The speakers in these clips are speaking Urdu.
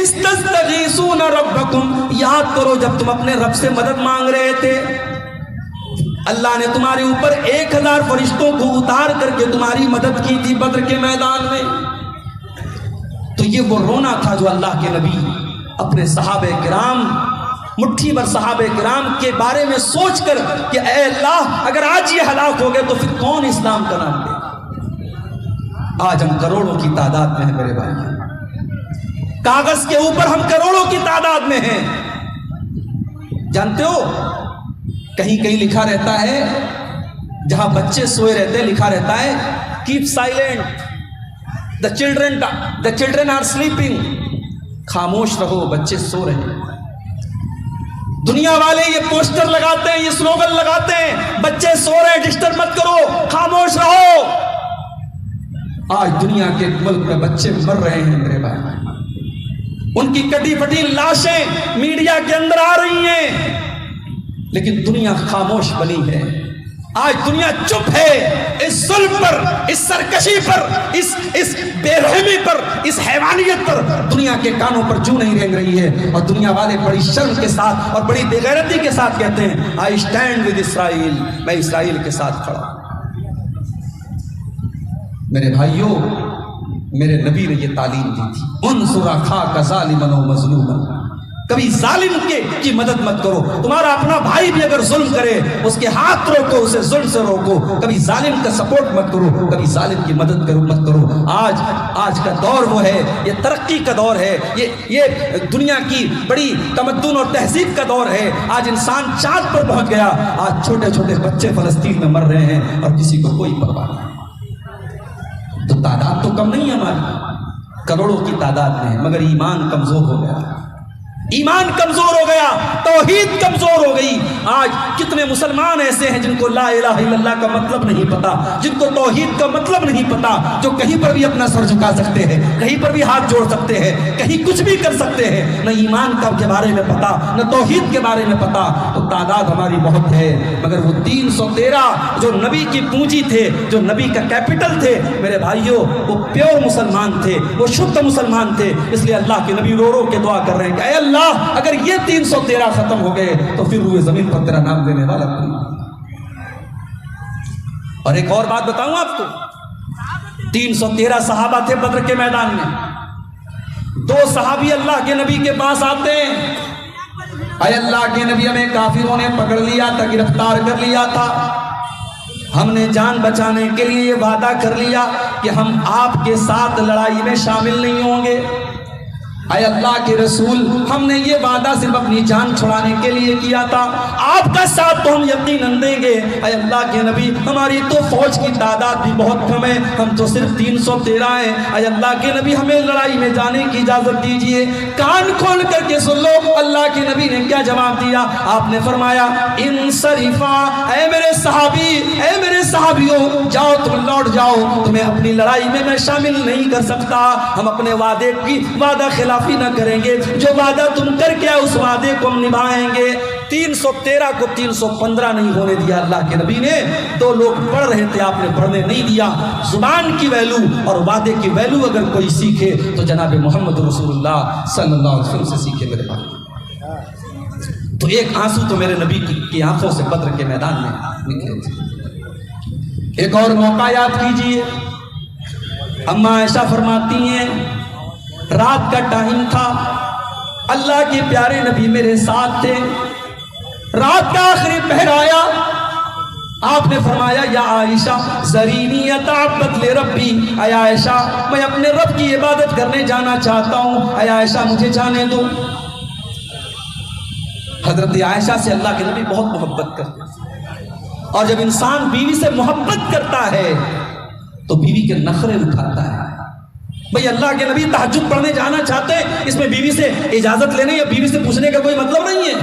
استستغیثون ربکم، یاد کرو جب تم اپنے رب سے مدد مانگ رہے تھے، اللہ نے تمہارے اوپر 1000 فرشتوں کو اتار کر کے تمہاری مدد کی تھی بدر کے میدان میں۔ تو یہ وہ رونا تھا جو اللہ کے نبی اپنے صحابہ کرام، مٹھی بھر صحابہ کرام کے بارے میں سوچ کر کہ اے اللہ اگر آج یہ ہلاک ہو گئے تو پھر کون اسلام کا نام لے۔ آج ہم کروڑوں کی تعداد میں ہیں میرے بھائی، کاغذ کے اوپر ہم کروڑوں کی تعداد میں ہیں۔ جانتے ہو کہیں کہیں لکھا رہتا ہے، جہاں بچے سوئے رہتے ہیں لکھا رہتا ہے keep silent, the children are sleeping، خاموش رہو بچے سو رہے ہیں۔ دنیا والے یہ پوسٹر لگاتے ہیں، یہ سلوگن لگاتے ہیں، بچے سو رہے ہیں ڈسٹرب مت کرو، خاموش رہو۔ آج دنیا کے ملک میں بچے مر رہے ہیں میرے بھائی، ان کی کٹی پھٹی لاشیں میڈیا کے اندر آ رہی ہیں، لیکن دنیا خاموش بنی ہے۔ آج دنیا چپ ہے اس ظلم پر، اس سرکشی پر، اس بے رحمی پر، اس حیوانیت پر دنیا کے کانوں پر جو نہیں رینگ رہی ہے۔ اور دنیا والے بڑی شرم کے ساتھ اور بڑی بے غیرتی کے ساتھ کہتے ہیں آئی اسٹینڈ ود اسرائیل، میں اسرائیل کے ساتھ کھڑا ہوں۔ میرے بھائیوں، میرے نبی نے یہ تعلیم دی تھی، انصر اخاک ظالما و مظلوما، کبھی ظالم کی مدد مت کرو۔ تمہارا اپنا بھائی بھی اگر ظلم کرے اس کے ہاتھ روکو، اسے ظلم سے روکو، کبھی ظالم کا سپورٹ مت کرو، کبھی ظالم کی مدد مت کرو۔ آج کا دور وہ ہے، یہ ترقی کا دور ہے، یہ دنیا کی بڑی تمدن اور تہذیب کا دور ہے۔ آج انسان چاند پر پہنچ گیا، آج چھوٹے چھوٹے بچے فلسطین میں مر رہے ہیں اور کسی کو کوئی پرواہ نہیں۔ تو تعداد تو کم نہیں ہے ہماری، کروڑوں کی تعداد میں، مگر ایمان کمزور ہو گیا، ایمان کمزور ہو گیا، توحید کمزور ہو گئی۔ آج کتنے مسلمان ایسے ہیں جن کو لا الہ الا اللہ کا مطلب نہیں پتا، جن کو توحید کا مطلب نہیں پتا، جو کہیں پر بھی اپنا سر جھکا سکتے ہیں، کہیں پر بھی ہاتھ جوڑ سکتے ہیں، کہیں کچھ بھی کر سکتے ہیں، نہ ایمان کے بارے میں پتا، نہ توحید کے بارے میں پتا۔ تو تعداد ہماری بہت ہے، مگر وہ 313 جو نبی کی پونجی تھے، جو نبی کا کیپٹل تھے میرے بھائیوں، وہ پیور مسلمان تھے، وہ شدھ مسلمان تھے۔ اس لیے اللہ کے نبی رو رو کے دعا کر رہے ہیں کہ اے اللہ اگر یہ 313 ختم ہو گئے تو پھر روئے زمین پر تیرا نام دینے والا کوئی۔ اور ایک اور بات بتاؤں آپ کو، 313 صحابہ تھے بدر کے میدان میں، 2 صحابی اللہ کے نبی کے پاس آتے ہیں، اے اللہ کے نبی ہمیں کافروں نے پکڑ لیا تھا، گرفتار کر لیا تھا، ہم نے جان بچانے کے لیے یہ وعدہ کر لیا کہ ہم آپ کے ساتھ لڑائی میں شامل نہیں ہوں گے۔ اے اللہ کے رسول ہم نے یہ وعدہ صرف اپنی جان چھڑانے کے لیے کیا تھا، آپ کا ساتھ تو ہم یقیناً دیں گے۔ اے اللہ کے نبی ہماری تو فوج کی تعداد بھی بہت کم ہے، ہم تو صرف 313 ہیں، اے اللہ کے نبی ہمیں لڑائی میں جانے کی اجازت دیجئے۔ کان کھول کر کے سن لو اللہ کے نبی نے کیا جواب دیا۔ آپ نے فرمایا انصرفا، اے میرے صحابی، اے میرے صحابیوں، جاؤ تم لوٹ جاؤ، تمہیں اپنی لڑائی میں شامل نہیں کر سکتا، ہم اپنے وعدے کی وعدہ خلافی نہ کریں گے، جو وعدہ تم کر کے اس وعدے کو ہم نبھائیں گے۔ 313 کو 315 نہیں ہونے دیا اللہ کے نبی نے۔ 2 لوگ پڑھ رہے تھے، آپ نے پڑھنے نہیں دیا۔ زبان کی ویلو اور وعدے کی ویلو اگر کوئی سیکھے تو جناب محمد رسول اللہ صلی اللہ علیہ وسلم سے سیکھے میرے بھائی۔ تو ایک آنسو تو میرے نبی کی آنکھوں سے بدر کے میدان میں نکلے تھے۔ ایک اور موقع یاد کیجئے، اما عائشہ فرماتی ہیں رات کا ٹائم تھا، اللہ کے پیارے نبی میرے ساتھ تھے، رات کا آخری پہر آیا، آپ نے فرمایا یا عائشہ ذرینی اتعبد لربی، اے عائشہ میں اپنے رب کی عبادت کرنے جانا چاہتا ہوں، اے عائشہ مجھے جانے دو۔ حضرت عائشہ سے اللہ کے نبی بہت محبت کرتے ہیں، اور جب انسان بیوی سے محبت کرتا ہے تو بیوی کے نخرے اٹھاتا ہے۔ بھئی اللہ کے نبی تہجد پڑھنے جانا چاہتے ہیں، اس میں بیوی سے اجازت لینے یا بیوی سے پوچھنے کا کوئی مطلب نہیں ہے،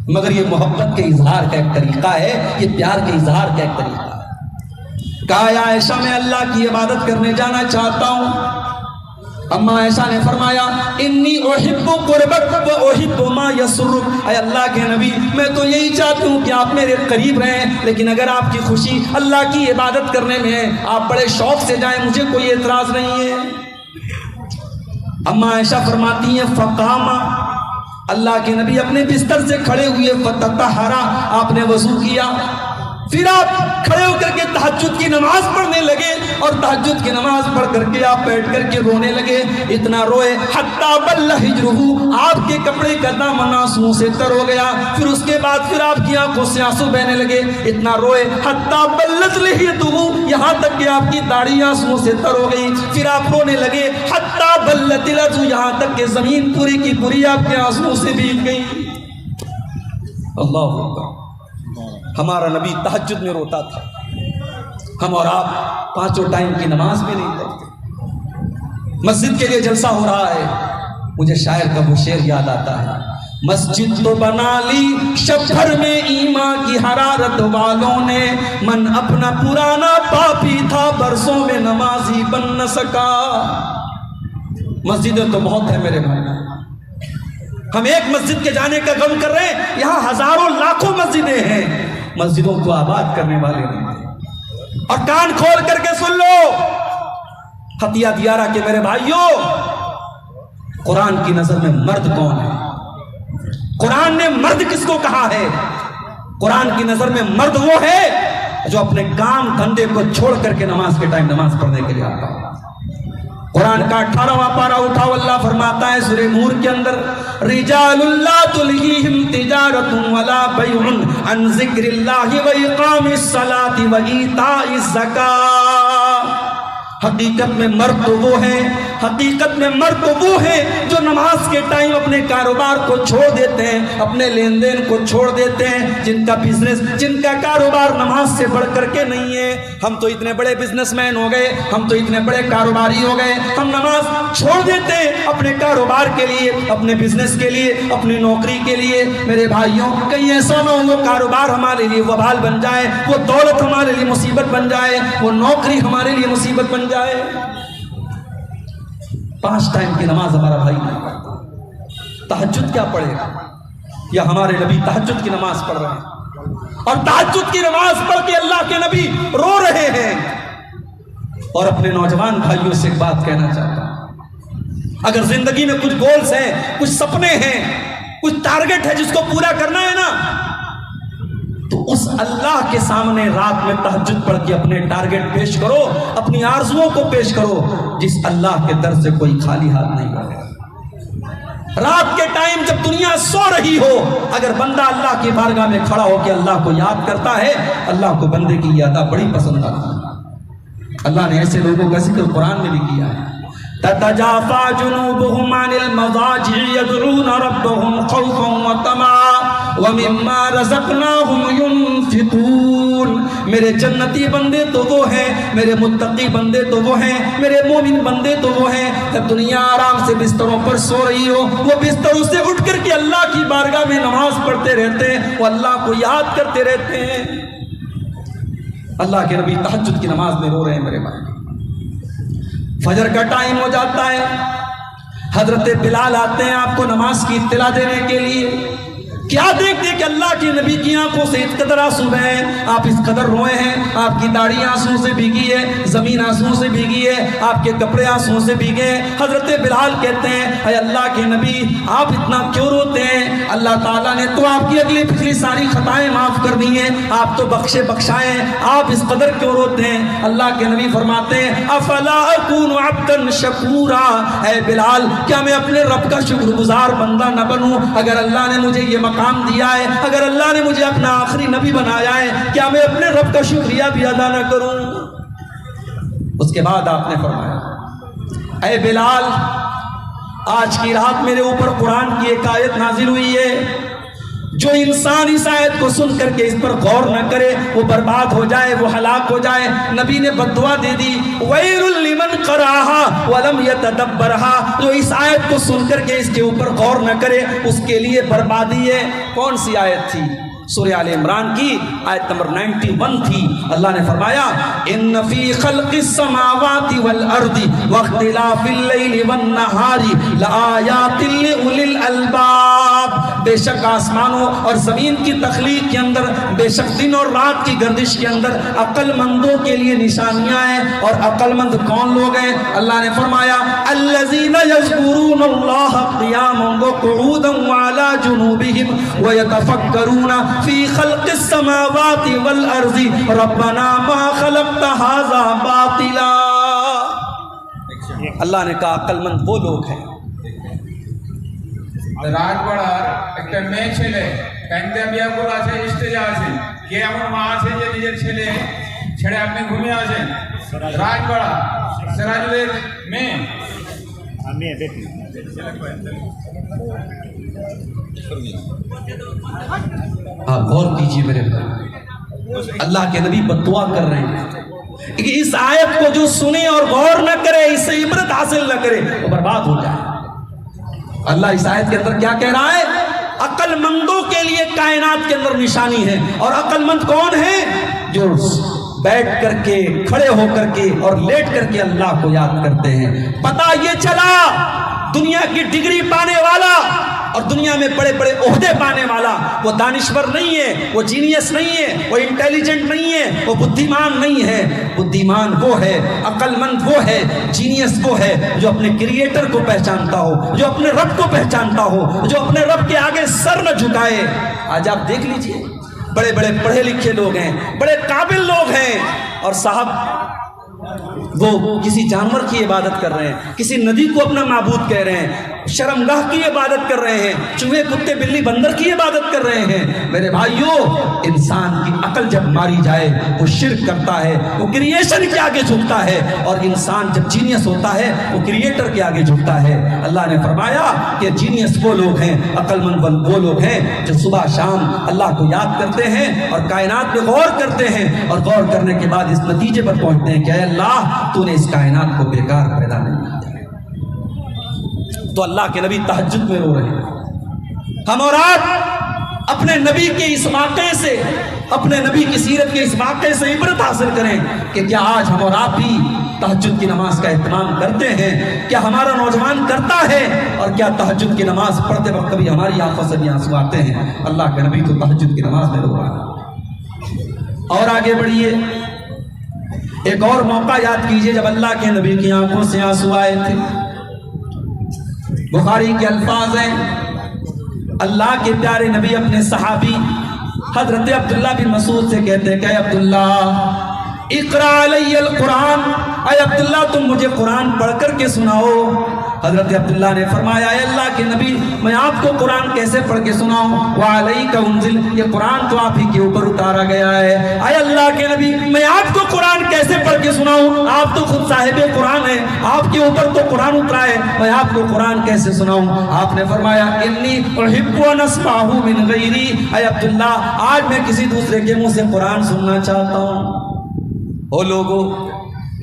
مگر یہ محبت کے اظہار کا ایک طریقہ ہے، یہ پیار کے اظہار کا ایک طریقہ ہے۔ کہا یا عائشہ میں اللہ کی عبادت کرنے جانا چاہتا ہوں۔ اما عائشہ نے فرمایا انی احب قربک و احب ما یسرک، اے اللہ کے نبی میں تو یہی چاہتی ہوں کہ آپ میرے قریب رہیں، لیکن اگر آپ کی خوشی اللہ کی عبادت کرنے میں ہے، آپ بڑے شوق سے جائیں، مجھے کوئی اعتراض نہیں ہے۔ اما عائشہ فرماتی ہیں فقاما، اللہ کے نبی اپنے بستر سے کھڑے ہوئے، فتطہرا، آپ نے وضو کیا، پھر آپ کھڑے ہو کر کے تہجد کی نماز پڑھنے لگے، اور تہجد کی نماز پڑھ کر کے آپ بیٹھ کر کے رونے لگے، اتنا روئے حتی بل ہجرہ، آپ کے کپڑے کا دامن آنسوؤں سے تر ہو گیا، پھر اس کے بعد پھر آپ کی آنکھوں سے آنسو بہنے لگے، اتنا روئے حتی بلت لحیتہ، یہاں تک کہ آپ کی داڑھی آنسوؤں سے تر ہو گئی، پھر آپ رونے لگے حتی بلت الارض، یہاں تک کہ زمین پوری کی پوری آپ کے آنسوؤں سے بھیگ گئی۔ اللہ اکبر۔ ہمارا نبی تہجد میں روتا تھا، ہم اور آپ پانچوں ٹائم کی نماز بھی نہیں پڑھتے۔ مسجد کے لیے جلسہ ہو رہا ہے، مجھے شاعر کا وہ شعر یاد آتا ہے، مسجد تو بنا لی شب بھر میں ایمان کی حرارت والوں نے، من اپنا پرانا پاپی تھا برسوں میں نمازی بن نہ سکا۔ مسجدیں تو بہت ہیں میرے بھائی، ہم ایک مسجد کے جانے کا غم کر رہے ہیں، یہاں ہزاروں لاکھوں مسجدیں ہیں، مسجدوں کو آباد کرنے والے نہیں۔ اور کان کھول کر کے سن لو حتیہ دیارہ کے میرے بھائیوں، قرآن کی نظر میں مرد کون ہے؟ قرآن نے مرد کس کو کہا ہے؟ قرآن کی نظر میں مرد وہ ہے جو اپنے کام دھندے کو چھوڑ کر کے نماز کے ٹائم نماز پڑھنے کے لیے آتا ہے۔ قرآن کا 18واں پارہ اٹھاؤ، اللہ فرماتا ہے سورہ نور کے اندر، رجال لا تلہیہم تجارت ولا بیع عن ذکر اللہ واقام الصلاۃ وایتاء الزکاۃ۔ حقیقت میں مرد تو وہ ہیں، حقیقت میں مرد تو وہ ہیں جو نماز کے ٹائم اپنے کاروبار کو چھوڑ دیتے ہیں، اپنے لین دین کو چھوڑ دیتے ہیں، جن کا بزنس، جن کا کاروبار نماز سے بڑھ کر کے نہیں ہے۔ ہم تو اتنے بڑے بزنس مین ہو گئے، ہم تو اتنے بڑے کاروباری ہو گئے، ہم نماز چھوڑ دیتے ہیں اپنے کاروبار کے لیے، اپنے بزنس کے لیے، اپنی نوکری کے لیے۔ میرے بھائیوں، کہیں ایسا نہ ہو وہ کاروبار ہمارے لیے وبال بن جائے، وہ دولت ہمارے لیے مصیبت بن جائے، وہ نوکری ہمارے لیے مصیبت بن جائے۔ 5 ٹائم کی نماز ہمارا بھائی نہیں پڑھتا، تہجد کیا پڑھے گا؟ یا ہمارے نبی تہجد کی نماز پڑھ رہے ہیں، اور تہجد کی نماز پڑھ کے اللہ کے نبی رو رہے ہیں۔ اور اپنے نوجوان بھائیوں سے ایک بات کہنا چاہتا ہوں، اگر زندگی میں کچھ گولز ہیں، کچھ سپنے ہیں، کچھ ٹارگٹ ہے جس کو پورا کرنا ہے نا، تو اس اللہ کے سامنے رات میں تہجد پڑھ کے اپنے ٹارگٹ پیش کرو، اپنی آرزوؤں کو پیش کرو، جس اللہ کے در سے کوئی خالی ہاتھ نہیں آئے۔ رات کے ٹائم جب دنیا سو رہی ہو، اگر بندہ اللہ کی بارگاہ میں کھڑا ہو کے اللہ کو یاد کرتا ہے، اللہ کو بندے کی یادہ بڑی پسند آتی ہے۔ اللہ نے ایسے لوگوں کا ذکر قرآن میں بھی کیا ہے، تتجافى جنوبهم عن المضاجع يدعون ربهم خوفا وطمعا ومما رزقناهم ينفقون۔ میرے جنتی بندے تو وہ ہیں، میرے متقی بندے تو وہ ہیں، میرے مومن بندے تو وہ ہیں، جب دنیا آرام سے بستروں پر سو رہی ہو، وہ بستروں سے اٹھ کر کے اللہ کی بارگاہ میں نماز پڑھتے رہتے ہیں، وہ اللہ کو یاد کرتے رہتے ہیں۔ اللہ کے نبی تہجد کی نماز میں رو رہے ہیں میرے بھائی۔ فجر کا ٹائم ہو جاتا ہے، حضرت بلال آتے ہیں آپ کو نماز کی اطلاع دینے کے لیے۔ کیا دیکھتے کہ اللہ کے نبی کی آنکھوں سے اس قدر آنسو ہیں، آپ اس قدر روئے ہیں، آپ کی داڑھی آنسو سے بھیگی ہے، زمین آنسو سے بھیگی ہے، آپ کے کپڑے آنسو سے بھیگے ہیں۔ حضرت بلال کہتے ہیں، اے اللہ کے نبی آپ اتنا کیوں روتے ہیں؟ اللہ تعالیٰ نے تو آپ کی اگلی پچھلی ساری خطائیں معاف کر دی ہیں، آپ تو بخشے بخشائے، آپ اس قدر کیوں روتے ہیں؟ اللہ کے نبی فرماتے ہیں، افلا اکون عبدا شکورا، اے بلال کیا میں اپنے رب کا شکر گزار بندہ نہ بنوں؟ اگر اللہ نے مجھے یہ مقام دیا ہے، اگر اللہ نے مجھے اپنا آخری نبی بنایا ہے، کیا میں اپنے رب کا شکریہ بھی ادا نہ کروں؟ اس کے بعد آپ نے فرمایا، اے بلال آج کی رات میرے اوپر قرآن کی ایک آیت نازل ہوئی ہے، جو انسان اس آیت کو سن کر کے اس پر غور نہ کرے وہ برباد ہو جائے، وہ ہلاک ہو جائے۔ نبی نے بددعا دے دی، وَيْلٌ لِّمَنْ قَرَأَهَا وَلَمْ يَتَدَبَّرْهَا، جو اس آیت کو سن کر کے اس کے اوپر غور نہ کرے اس کے لیے بربادی ہے۔ کون سی آیت تھی؟ سورہ آل عمران کی آیت نمبر 91 تھی. اللہ نے فرمایا ان فی خلق السماوات والارض واختلاف اللیل والنہار لآیات لأولی الالباب. بے شک آسمانوں اور زمین کی تخلیق کے اندر، بے شک دن اور رات کی گردش کے اندر عقل مندوں کے لیے نشانیاں ہیں. اور عقل مند کون لوگ ہیں؟ اللہ نے فرمایا الذین یذکرون اللہ قیاما وقعودا وعلی جنوبہم ویتفکرون فی خلق السماوات والارض ربنا ما خلقت ھذا باطلا. اللہ نے کہا عقل مند وہ لوگ ہیں. রাজপাড়ার একটা মেয়ে ছেলে কান্দাবিয়া বলে আছে স্টেজে আছে, কে এমন মা আছে যে নিজের ছেলে ছেড়ে আপনি ঘুমিয়ে আছেন? রাজপাড়া সিরাজুলের মেয়ে। آپ غور کیجئے میرے بھائی، اللہ کے نبی بددعا کر رہے ہیں کہ اس آیت کو جو سنے اور غور نہ کرے، اس سے عبرت حاصل نہ کرے، وہ برباد ہو جائے. اللہ اس آیت کے اندر کیا کہہ رہا ہے؟ عقل مندوں کے لیے کائنات کے اندر نشانی ہے. اور عقل مند کون ہے؟ جو بیٹھ کر کے، کھڑے ہو کر کے اور لیٹ کر کے اللہ کو یاد کرتے ہیں. پتہ یہ چلا دنیا کی ڈگری پانے والا اور دنیا میں بڑے بڑے عہدے پانے والا وہ دانشور نہیں ہے، وہ جینیس نہیں ہے، وہ انٹیلیجنٹ نہیں ہے، وہ بدھیمان نہیں ہے. بدھیمان وہ ہے، عقل مند وہ ہے، جینیس وہ ہے جو اپنے کریٹر کو پہچانتا ہو، جو اپنے رب کو پہچانتا ہو، جو اپنے رب کے آگے سر نہ جھکائے. آج آپ دیکھ لیجئے بڑے بڑے پڑھے لکھے لوگ ہیں، بڑے قابل لوگ ہیں، اور صاحب وہ کسی جانور کی عبادت کر رہے ہیں، کسی ندی کو اپنا معبود کہہ رہے ہیں، شرمگاہ کی عبادت کر رہے ہیں، چوہے کتے بلی بندر کی عبادت کر رہے ہیں. میرے بھائیو، انسان کی عقل جب ماری جائے وہ شرک کرتا ہے، وہ کریشن کے آگے جھکتا ہے. اور انسان جب جینیس ہوتا ہے وہ کریٹر کے آگے جھکتا ہے. اللہ نے فرمایا کہ جینیس وہ لوگ ہیں، عقل مند وہ لوگ ہیں جو صبح شام اللہ کو یاد کرتے ہیں اور کائنات پہ غور کرتے ہیں، اور غور کرنے کے بعد اس نتیجے پر پہنچتے ہیں کہ اے اللہ تو نے اس کائنات کو بیکار پیدا نہیں کیا. تو اللہ کے نبی تہجد میں رو رہے ہیں. ہم اور آپ اپنے نبی کے اس واقعے سے، اپنے نبی کی سیرت کے اس واقعے سے عبرت حاصل کریں کہ کیا آج ہم اور آپ بھی تہجد کی نماز کا اہتمام کرتے ہیں؟ کیا ہمارا نوجوان کرتا ہے؟ اور کیا تہجد کی نماز پڑھتے وقت کبھی ہماری آنکھوں سے بھی آنسو آتے ہیں؟ اللہ کے نبی تو تہجد کی نماز میں رو رہا ہے. اور آگے بڑھیے، ایک اور موقع یاد کیجئے جب اللہ کے نبی کی آنکھوں سے آنسو آئے تھے. بخاری کے الفاظ ہیں، اللہ کے پیارے نبی اپنے صحابی حضرت عبداللہ بن مسعود سے کہتے ہیں کہ اے عبداللہ اقرا علی القرآن، اے عبداللہ تم مجھے قرآن پڑھ کر کے سناؤ. حضرت عبداللہ نے فرمایا اے اللہ کے نبی میں آپ کو قرآن کیسے پڑھ کے سناؤں؟ وعلیک انزل، یہ قرآن تو آپ ہی کے اوپر اتارا گیا ہے. اے اللہ کے نبی میں آپ کو قرآن کیسے پڑھ کے سناؤں؟ آپ تو خود صاحب قرآن ہیں، آپ کے اوپر تو قرآن اترا ہے، میں آپ کو قرآن کیسے سناؤں؟ آپ نے فرمایا انی احب ان اسمعہ من غیری، اے عبداللہ آج میں کسی دوسرے کے منہ سے قرآن سننا چاہتا ہوں. او لوگو،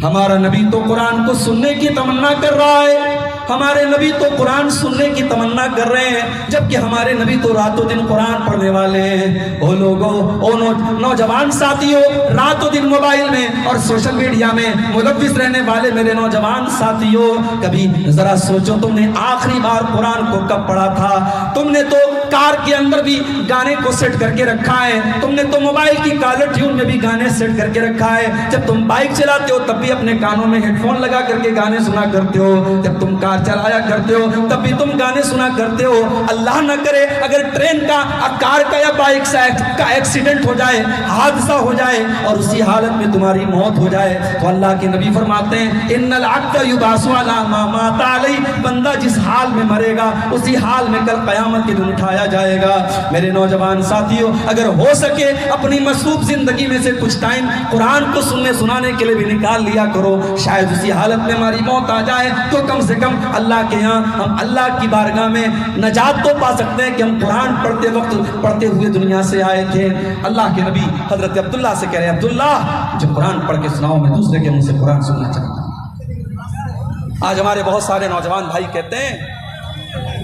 ہمارا نبی تو قرآن کو سننے کی تمنا کر رہا ہے، ہمارے نبی تو قرآن سننے کی تمنا کر رہے ہیں، جبکہ ہمارے نبی تو رات و دن قرآن پڑھنے والے ہیں. او لوگو، او نوجوان ساتھیوں، رات و دن موبائل میں اور سوشل میڈیا میں ملوث رہنے والے میرے نوجوان ساتھیوں، کبھی ذرا سوچو تم نے آخری بار قرآن کو کب پڑھا تھا؟ تم نے تو کار کے اندر بھی گانے کو سیٹ کر کے رکھا ہے، تم نے تو موبائل کی کالر ٹیون میں بھی گانے سیٹ کر کے رکھا ہے. جب تم بائک چلاتے ہو تب بھی اپنے کانوں میں ہیڈ فون لگا کر کے گانے سنا کرتے ہو، جب تم کار چلایا کرتے ہو تب بھی تم گانے سنا کرتے ہو. اللہ نہ کرے اگر ٹرین کا، کار کا یا بائک کا ایکسیڈنٹ ہو جائے، حادثہ ہو جائے اور اسی حالت میں تمہاری موت ہو جائے تو اللہ کے نبی فرماتے ہیں ان العبد یبعث علی ما مات علیہ، بندہ جس حال میں مرے گا اسی حال میں کل قیامت کے دن اٹھایا جائے گا. میرے نوجوان ساتھیوں، اگر ہو سکے اپنی مصروف زندگی میں سے کچھ ٹائم قرآن کو سننے سنانے کے لیے بھی نکال لیا کرو. شاید اسی حالت میں ہماری موت آ جائے تو کم سے کم اللہ کے ہاں ہم اللہ کی بارگاہ میں نجات تو پا سکتے ہیں کہ ہم قرآن پڑھتے وقت پڑھتے ہوئے دنیا سے آئے تھے. اللہ کے نبی حضرت عبداللہ سے کہہ رہے ہیں عبداللہ جو قرآن پڑھ کے سناؤ، میں دوسرے کے منہ سے قرآن سننا چاہتا ہوں. آج ہمارے بہت سارے نوجوان بھائی کہتے ہیں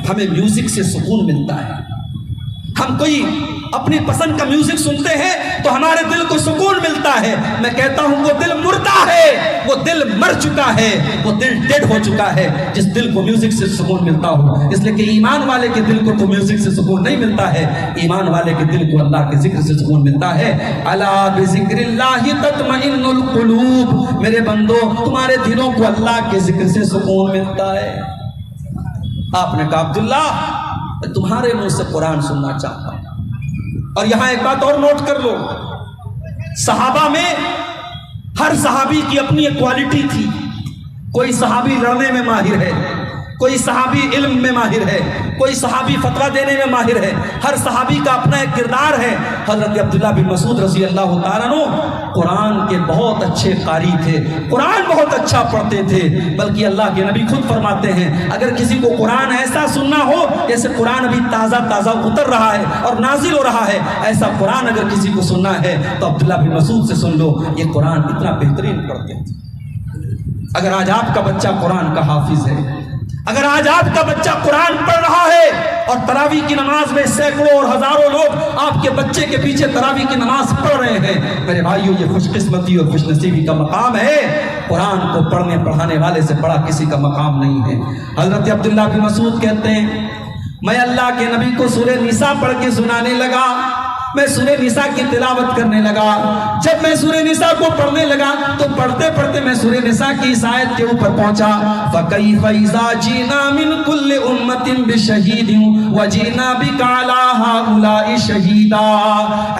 ہمیں میوزک سے سکون ملتا ہے، ہم کوئی اپنی پسند کا میوزک سنتے ہیں تو ہمارے دل کو سکون ملتا ہے. میں کہتا ہوں وہ دل مردہ ہے, وہ دل مر چکا ہے, وہ دل ڈیڈ ہو چکا ہے جس دل کو میوزک سے سکون ملتا ہو. اس لیے کہ ایمان والے کے دل کو تو میوزک سے سکون نہیں ملتا ہے, ایمان والے کے دل کو اللہ کے ذکر سے سکون ملتا ہے. الا بذکر اللہ تطمئن القلوب, میرے بندو تمہارے دلوں کو اللہ کے ذکر سے سکون ملتا ہے. آپ نے کہا عبداللہ میں تمہارے منہ سے قرآن سننا چاہتا ہوں. اور یہاں ایک بات اور نوٹ کر لو, صحابہ میں ہر صحابی کی اپنی ایک کوالٹی تھی. کوئی صحابی لڑنے میں ماہر ہے, کوئی صحابی علم میں ماہر ہے, کوئی صحابی فتویٰ دینے میں ماہر ہے. ہر صحابی کا اپنا ایک کردار ہے. حضرت عبداللہ بن مسعود رضی اللہ تعالیٰ عنہ قرآن کے بہت اچھے قاری تھے, قرآن بہت اچھا پڑھتے تھے. بلکہ اللہ کے نبی خود فرماتے ہیں اگر کسی کو قرآن ایسا سننا ہو جیسے قرآن ابھی تازہ تازہ اتر رہا ہے اور نازل ہو رہا ہے, ایسا قرآن اگر کسی کو سننا ہے تو عبداللہ بن مسعود سے سن لو. یہ قرآن اتنا بہترین پڑھتے تھے. اگر آج آپ کا بچہ قرآن کا حافظ ہے, اگر آج آپ کا بچہ قرآن پڑھ رہا ہے اور تراویح کی نماز میں سینکڑوں اور ہزاروں لوگ آپ کے بچے کے پیچھے تراویح کی نماز پڑھ رہے ہیں, میرے بھائیوں یہ خوش قسمتی اور خوش نصیبی کا مقام ہے. قرآن کو پڑھنے پڑھانے والے سے بڑا کسی کا مقام نہیں ہے. حضرت عبداللہ بن مسعود کہتے ہیں میں اللہ کے نبی کو سورہ نساء پڑھ کے سنانے لگا, میں سورہ نساء کی تلاوت کرنے لگا. جب میں سورہ نساء کو پڑھنے لگا تو پڑھتے پڑھتے میں سورہ نساء کی اس آیت کے اوپر پہنچا فَكَيْفَ إِذَا جِئْنَا مِنْ كُلِّ أُمَّةٍ بِشَهِيدٍ وَجِئْنَا بِكَ عَلَى هَؤُلَاءِ شَهِيدًا.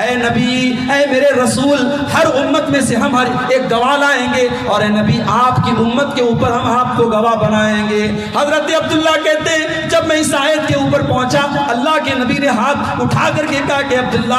اے نبی, اے میرے رسول, ہر امت میں سے ہم ہر ایک گواہ لائیں گے اور اے نبی آپ کی امت کے اوپر ہم آپ کو گواہ بنائیں گے. حضرت عبداللہ کہتے ہیں جب میں اس آیت کے اوپر پہنچا اللہ کے نبی نے ہاتھ اٹھا کر کے کہا کہ عبداللہ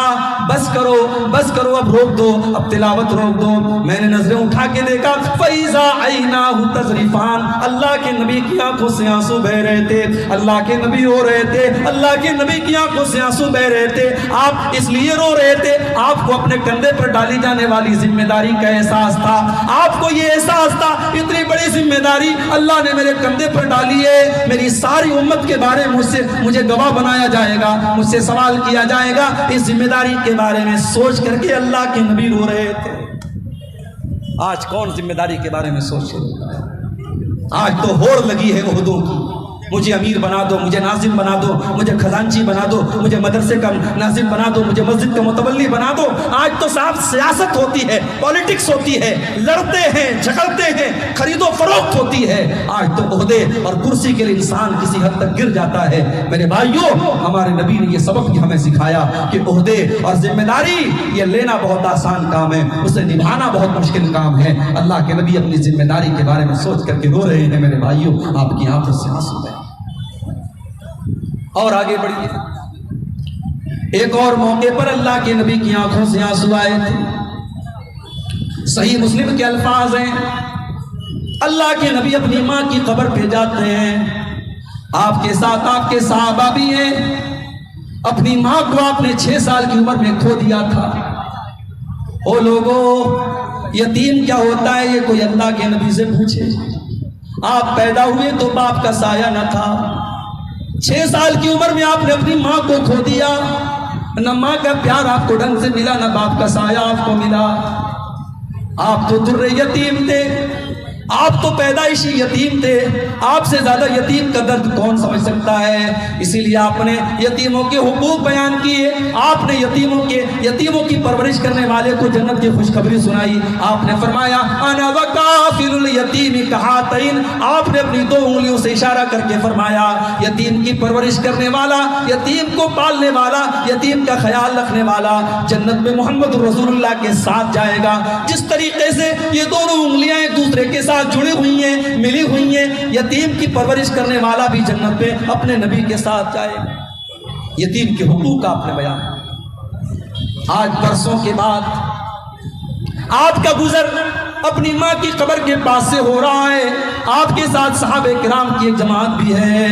بس کرو, بس کرو, اب روک دو, اب تلاوت روک دو. میں نے نظریں اٹھا کے دیکھا فَإِذَا عَيْنَاهُ تَذْرِفَانِ, اللہ کے نبی کی آنکھوں سے آنسو بہ رہے تھے, اللہ کے نبی رو رہے تھے, اللہ کے نبی کی آنکھوں سے آنسو بہ رہے تھے. آپ اس لیے رو رہے تھے آپ کو اپنے کندھے پر ڈالی جانے والی ذمہ داری کا احساس تھا. آپ کو یہ احساس تھا اتنی بڑی ذمہ داری اللہ نے میرے کندھے پر ڈالی ہے, میری ساری امت کے بارے میں مجھے گواہ بنایا جائے گا, مجھ سے سوال کیا جائے گا. اس ذمہ داری کے بارے میں سوچ کر کے اللہ کے نبی رو رہے تھے. آج کون ذمہ داری کے بارے میں سوچ رہا ہے؟ آج تو ہوڑ لگی ہے عہدوں کی, مجھے امیر بنا دو, مجھے ناظم بنا دو, مجھے خزانچی بنا دو, مجھے مدرسے کا ناظم بنا دو, مجھے مسجد کا متولی بنا دو. آج تو صاحب سیاست ہوتی ہے, پالیٹکس ہوتی ہے, لڑتے ہیں, جھگڑتے ہیں, خرید و فروخت ہوتی ہے. آج تو عہدے اور کرسی کے لیے انسان کسی حد تک گر جاتا ہے. میرے بھائیوں, ہمارے نبی نے یہ سبق ہمیں سکھایا کہ عہدے اور ذمہ داری یہ لینا بہت آسان کام ہے, اسے نبھانا بہت مشکل کام ہے. اللہ کے نبی اپنی ذمہ داری کے بارے میں سوچ کر کے رو رہے ہیں. میرے بھائیوں, آپ کی آنکھوں سے آنسو ہے. اور آگے بڑھیے, ایک اور موقع پر اللہ کے نبی کی آنکھوں سے آنسو آئے تھے. صحیح مسلم کے الفاظ ہیں, اللہ کے نبی اپنی ماں کی قبر پہ جاتے ہیں, آپ کے ساتھ آپ کے صحابہ بھی ہیں. اپنی ماں کو آپ نے 6 سال کی عمر میں کھو دیا تھا. او لوگوں, یتیم کیا ہوتا ہے یہ کوئی اللہ کے نبی سے پوچھے. آپ پیدا ہوئے تو باپ کا سایہ نہ تھا, 6 سال کی عمر میں آپ نے اپنی ماں کو کھو دیا. نہ ماں کا پیار آپ کو ڈھنگ سے ملا, نہ باپ کا سایہ آپ کو ملا. آپ تو در یتیم تھے, آپ تو پیدائشی یتیم تھے. آپ سے زیادہ یتیم کا درد کون سمجھ سکتا ہے. اسی لیے آپ نے یتیموں کے حقوق بیان کیے, آپ نے یتیموں کی پرورش کرنے والے کو جنت کی خوشخبری سنائی. آپ نے فرمایا انا وکافل الیتیم کہاتین, آپ نے اپنی 2 انگلیوں سے اشارہ کر کے فرمایا یتیم کی پرورش کرنے والا, یتیم کو پالنے والا, یتیم کا خیال رکھنے والا جنت میں محمد رسول اللہ کے ساتھ جائے گا. جس طریقے سے یہ دونوں انگلیاں ایک دوسرے کے ساتھ جڑی ہوئی ہیں, ملی ہوئی ہیں, یتیم کی پرورش کرنے والا بھی جنت میں اپنے نبی کے ساتھ جائے. یتیم کے حقوق آپ نے بیان. آج برسوں کے بعد آپ کا گزر اپنی ماں کی قبر کے پاس سے ہو رہا ہے. آپ کے ساتھ صحابہ کرام کی ایک جماعت بھی ہے.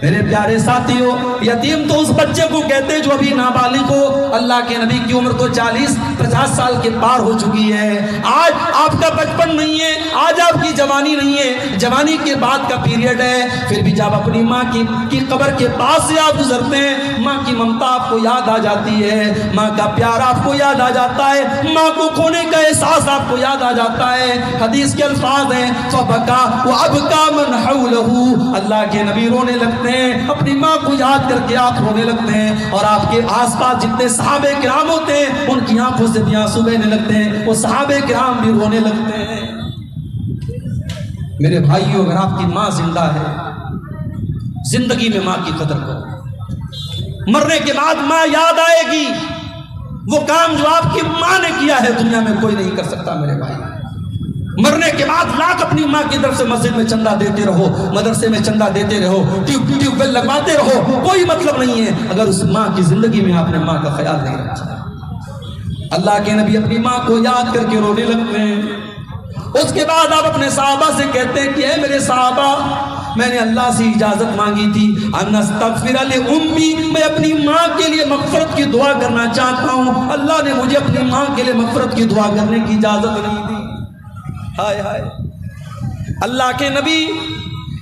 میرے پیارے ساتھیوں، یتیم تو اس بچے کو کہتے ہیں جو ابھی نابالغ ہو. اللہ کے نبی کی عمر تو 40-50 سال کے پار ہو چکی ہے. آج آپ کا بچپن نہیں ہے، آج آپ کی جوانی نہیں ہے، جوانی کے بعد کا پیریڈ ہے. پھر بھی جب اپنی ماں کی قبر کے پاس سے آپ گزرتے ہیں، ماں کی ممتا آپ کو یاد آ جاتی ہے، ماں کا پیار آپ کو یاد آ جاتا ہے، ماں کو کھونے کا احساس آپ کو یاد آ جاتا ہے. حدیث کے الفاظ ہیں فَبَكَى وَأَبْكَى مَنْ حَوْلَهُ. اللہ کے نبی رونے لگتے ہیں، اپنی ماں کو یاد کر کے آپ رونے لگتے ہیں، اور آپ کے آس پاس جتنے صحابہ کرام ہوتے ہیں ان کی آنکھوں سے بھی آنسو بہنے لگتے ہیں، وہ صحابہ کرام بھی رونے لگتے ہیں. میرے بھائیوں، اگر آپ کی ماں زندہ ہے، زندگی میں ماں کی قدر کرو. مرنے کے بعد ماں یاد آئے گی. وہ کام جو آپ کی ماں نے کیا ہے دنیا میں کوئی نہیں کر سکتا. میرے بھائی، مرنے کے بعد لاکھ اپنی ماں کی طرف سے مسجد میں چندہ دیتے رہو، مدرسے میں چندہ دیتے رہو، ٹیوب ویل لگواتے رہو، کوئی مطلب نہیں ہے اگر اس ماں کی زندگی میں آپ نے ماں کا خیال نہیں رکھا. اللہ کے نبی اپنی ماں کو یاد کر کے رونے لگتے ہیں. اس کے بعد آپ اپنے صحابہ سے کہتے ہیں کہ اے میرے صحابہ، میں نے اللہ سے اجازت مانگی تھی ان استغفر لأمی، میں اپنی ماں کے لیے مغفرت کی دعا کرنا چاہتا ہوں. اللہ نے مجھے اپنی ماں کے لیے مغفرت کی دعا کرنے کی اجازت نہیں دی. ہائے ہائے، اللہ کے نبی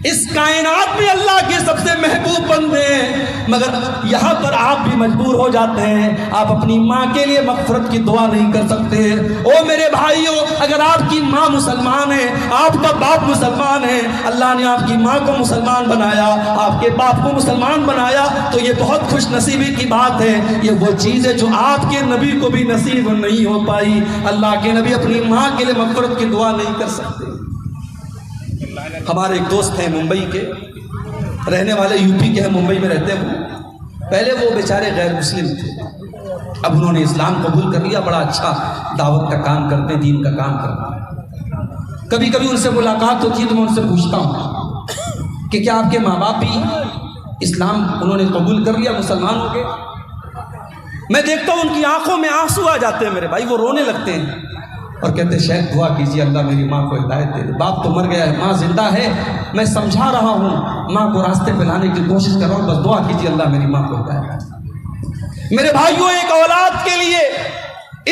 اس کائنات میں اللہ کے سب سے محبوب بندے ہیں، مگر یہاں پر آپ بھی مجبور ہو جاتے ہیں، آپ اپنی ماں کے لیے مغفرت کی دعا نہیں کر سکتے. او میرے بھائیوں، اگر آپ کی ماں مسلمان ہے، آپ کا باپ مسلمان ہے، اللہ نے آپ کی ماں کو مسلمان بنایا، آپ کے باپ کو مسلمان بنایا، تو یہ بہت خوش نصیبی کی بات ہے. یہ وہ چیز ہے جو آپ کے نبی کو بھی نصیب نہیں ہو پائی. اللہ کے نبی اپنی ماں کے لیے مغفرت کی دعا نہیں کر سکتے. ہمارے ایک دوست ہیں ممبئی کے، رہنے والے یو پی کے ہیں، ممبئی میں رہتے ہیں. پہلے وہ بیچارے غیر مسلم تھے، اب انہوں نے اسلام قبول کر لیا، بڑا اچھا دعوت کا کام کرتے ہیں، دین کا کام کرتے ہیں. کبھی کبھی ان سے ملاقات ہوتی ہے تو میں ان سے پوچھتا ہوں کہ کیا آپ کے ماں باپ بھی اسلام انہوں نے قبول کر لیا، مسلمان ہو گئے؟ میں دیکھتا ہوں ان کی آنکھوں میں آنسو آ جاتے ہیں میرے بھائی، وہ رونے لگتے ہیں اور کہتے ہیں شیخ دعا کیجیے اللہ میری ماں کو ہدایت دے دے. باپ تو مر گیا ہے، ماں زندہ ہے، میں سمجھا رہا ہوں، ماں کو راستے پہ لانے کی کوشش کر رہا ہوں، بس دعا کیجیے اللہ میری ماں کو ہدایت دے دے. میرے بھائیوں، ایک اولاد کے لیے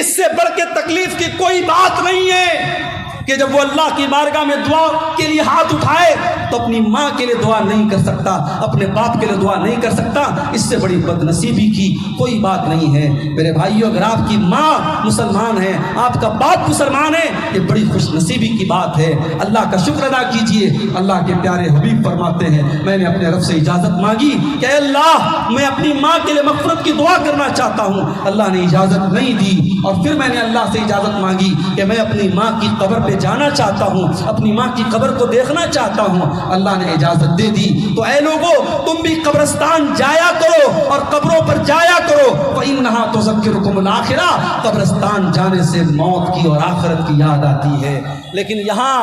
اس سے بڑھ کے تکلیف کی کوئی بات نہیں ہے کہ جب وہ اللہ کی بارگاہ میں دعا کے لیے ہاتھ اٹھائے تو اپنی ماں کے لیے دعا نہیں کر سکتا، اپنے باپ کے لیے دعا نہیں کر سکتا. اس سے بڑی بد نصیبی کی کوئی بات نہیں ہے. میرے بھائیوں، اگر آپ کی ماں مسلمان ہے، آپ کا باپ مسلمان ہے، یہ بڑی خوش نصیبی کی بات ہے. اللہ کا شکر ادا کیجئے. اللہ کے پیارے حبیب فرماتے ہیں میں نے اپنے رب سے اجازت مانگی کہ اے اللہ میں اپنی ماں کے لیے مغفرت کی دعا کرنا چاہتا ہوں. اللہ نے اجازت نہیں دی، اور پھر میں نے اللہ سے اجازت مانگی کہ میں اپنی ماں کی قبر پہ جانا چاہتا ہوں، اپنی ماں کی قبر کو دیکھنا چاہتا ہوں. اللہ نے اجازت دے دی. تو اے لوگو، تم بھی قبرستان جایا کرو اور قبروں پر جایا کرو. فَإِنَّهَا تُذَكِّرُكُمُ الْآخِرَةَ، قبرستان جانے سے موت کی اور آخرت کی یاد آتی ہے. لیکن یہاں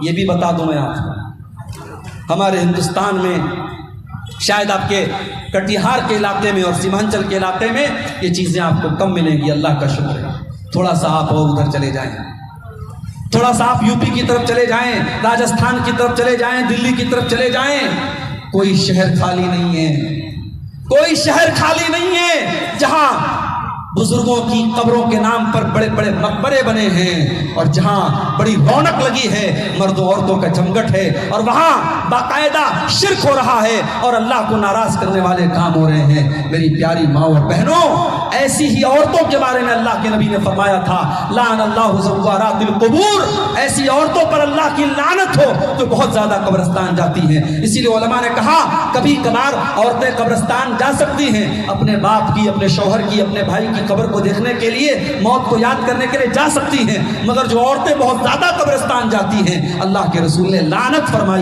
یہ بھی بتا دوں میں آپ کو، ہمارے ہندوستان میں شاید آپ کے کٹیہار کے علاقے میں اور سیمانچل کے علاقے میں یہ چیزیں آپ کو کم ملیں گی. اللہ کا شکر ہے. تھوڑا سا آپ اور ادھر چلے جائیں، تھوڑا سا آپ یو پی کی طرف چلے جائیں، راجستھان کی طرف چلے جائیں، دلی کی طرف چلے جائیں، کوئی شہر خالی نہیں ہے، کوئی شہر خالی نہیں ہے جہاں بزرگوں کی قبروں کے نام پر بڑے بڑے مقبرے بنے ہیں، اور جہاں بڑی رونق لگی ہے، مرد و عورتوں کا جمگٹ ہے، اور وہاں باقاعدہ شرک ہو رہا ہے اور اللہ کو ناراض کرنے والے کام ہو رہے ہیں. میری پیاری ماں اور بہنوں، ایسی ہی عورتوں کے بارے میں اللہ کے نبی نے فرمایا تھا لعن اللہ زوارات القبور، ایسی عورتوں پر اللہ کی لعنت ہو جو بہت زیادہ قبرستان جاتی ہیں. اسی لیے علماء نے کہا کبھی کبھار عورتیں قبرستان جا سکتی ہیں، اپنے باپ کی، اپنے شوہر کی، اپنے بھائی کی قبر کو دیکھنے کے لیے، موت کو یاد کرنے کے لیے جا سکتی ہیں، مگر جو عورتیں بہت زیادہ قبرستان جاتی ہیں اللہ کے رسول نے لعنت فرمائی.